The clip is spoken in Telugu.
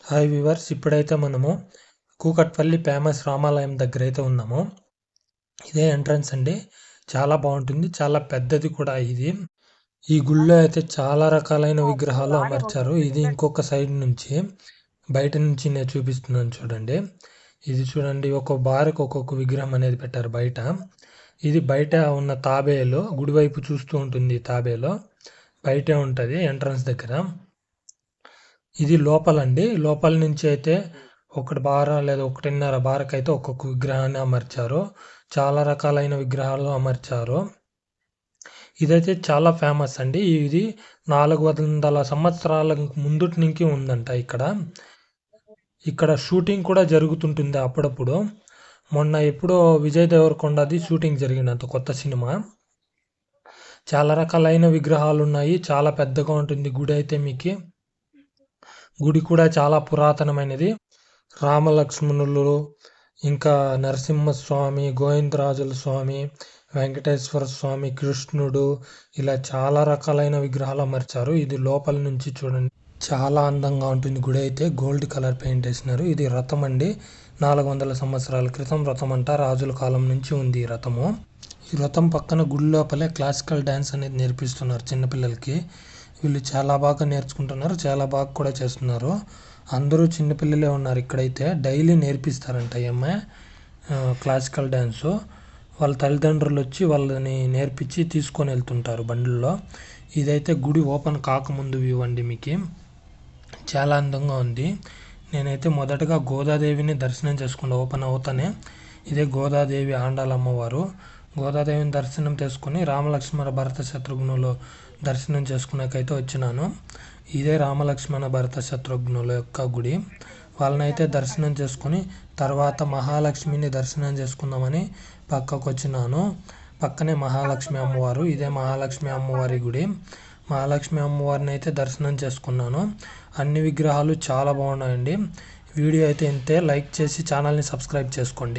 హాయ్ వ్యూవర్స్, ఇప్పుడైతే మనము కూకట్పల్లి ఫేమస్ రామాలయం దగ్గర అయితే ఉన్నాము. ఇదే ఎంట్రన్స్ అండి. చాలా బాగుంటుంది, చాలా పెద్దది కూడా ఇది. ఈ గుళ్ళో అయితే చాలా రకాలైన విగ్రహాలు అమర్చారు. ఇది ఇంకొక సైడ్ నుంచి బయట నుంచి నేను చూపిస్తున్నాను చూడండి. ఇది చూడండి, ఒక బారకు ఒక్కొక్క విగ్రహం అనేది పెట్టారు బయట. ఇది బయట ఉన్న తాబేలు గుడివైపు చూస్తూ ఉంటుంది. తాబేలు బయటే ఉంటుంది ఎంట్రన్స్ దగ్గర. ఇది లోపలండి. లోపల నుంచి అయితే ఒకటి బార లేదా 1.5 బారకు అయితే ఒక్కొక్క విగ్రహాన్ని అమర్చారు. చాలా రకాలైన విగ్రహాలు అమర్చారు. ఇదైతే చాలా ఫేమస్ అండి. ఇది 400 సంవత్సరాల ముందుటి నుంచి ఉందంట ఇక్కడ. ఇక్కడ షూటింగ్ కూడా జరుగుతుంటుంది అప్పుడప్పుడు. మొన్న ఎప్పుడో విజయ్ దేవరకొండది షూటింగ్ జరిగినంత కొత్త సినిమా. చాలా రకాలైన విగ్రహాలు ఉన్నాయి. చాలా పెద్దగా ఉంటుంది గుడి అయితే మీకు. గుడి కూడా చాలా పురాతనమైనది. రామలక్ష్మణులు, ఇంకా నరసింహస్వామి, గోవిందరాజుల స్వామి, వెంకటేశ్వర స్వామి, కృష్ణుడు, ఇలా చాలా రకాలైన విగ్రహాలు అమర్చారు. ఇది లోపల నుంచి చూడండి, చాలా అందంగా ఉంటుంది. గుడి అయితే గోల్డ్ కలర్ పెయింట్ వేసినారు. ఇది రథం అండి. 400 సంవత్సరాల క్రితం రథం అంట. రాజుల కాలం నుంచి ఉంది ఈ రథము. ఈ రథం పక్కన గుడి లోపలే క్లాసికల్ డ్యాన్స్ అనేది నేర్పిస్తున్నారు చిన్నపిల్లలకి. వీళ్ళు చాలా బాగా నేర్చుకుంటున్నారు, చాలా బాగా కూడా చేస్తున్నారు. అందరూ చిన్నపిల్లలే ఉన్నారు ఇక్కడైతే. డైలీ నేర్పిస్తారంట ఏమ్మ క్లాసికల్ డ్యాన్సు. వాళ్ళ తల్లిదండ్రులు వచ్చి వాళ్ళని నేర్పించి తీసుకొని వెళ్తుంటారు బండిల్లో. ఇదైతే గుడి ఓపెన్ కాకముందు వ్యూ అండి మీకు. చాలా అందంగా ఉంది. నేనైతే మొదటగా గోదాదేవిని దర్శనం చేసుకున్నా ఓపెన్ అవుతానే. ఇదే గోదాదేవి ఆండాల అమ్మవారు. గోదాదేవిని దర్శనం చేసుకుని రామలక్ష్మణ భరత శత్రుఘ్నులు దర్శనం చేసుకునేకైతే వచ్చినాను. ఇదే రామలక్ష్మణ భరత శత్రుఘ్నుల యొక్క గుడి. వాళ్ళనైతే దర్శనం చేసుకుని తర్వాత మహాలక్ష్మిని దర్శనం చేసుకుందామని పక్కకు వచ్చినాను. పక్కనే మహాలక్ష్మి అమ్మవారు. ఇదే మహాలక్ష్మి అమ్మవారి గుడి. మహాలక్ష్మి అమ్మవారిని అయితే దర్శనం చేసుకున్నాను. అన్ని విగ్రహాలు చాలా బాగున్నాయండి. వీడియో అయితే ఇంతే. లైక్ చేసి ఛానల్ని సబ్స్క్రైబ్ చేసుకోండి.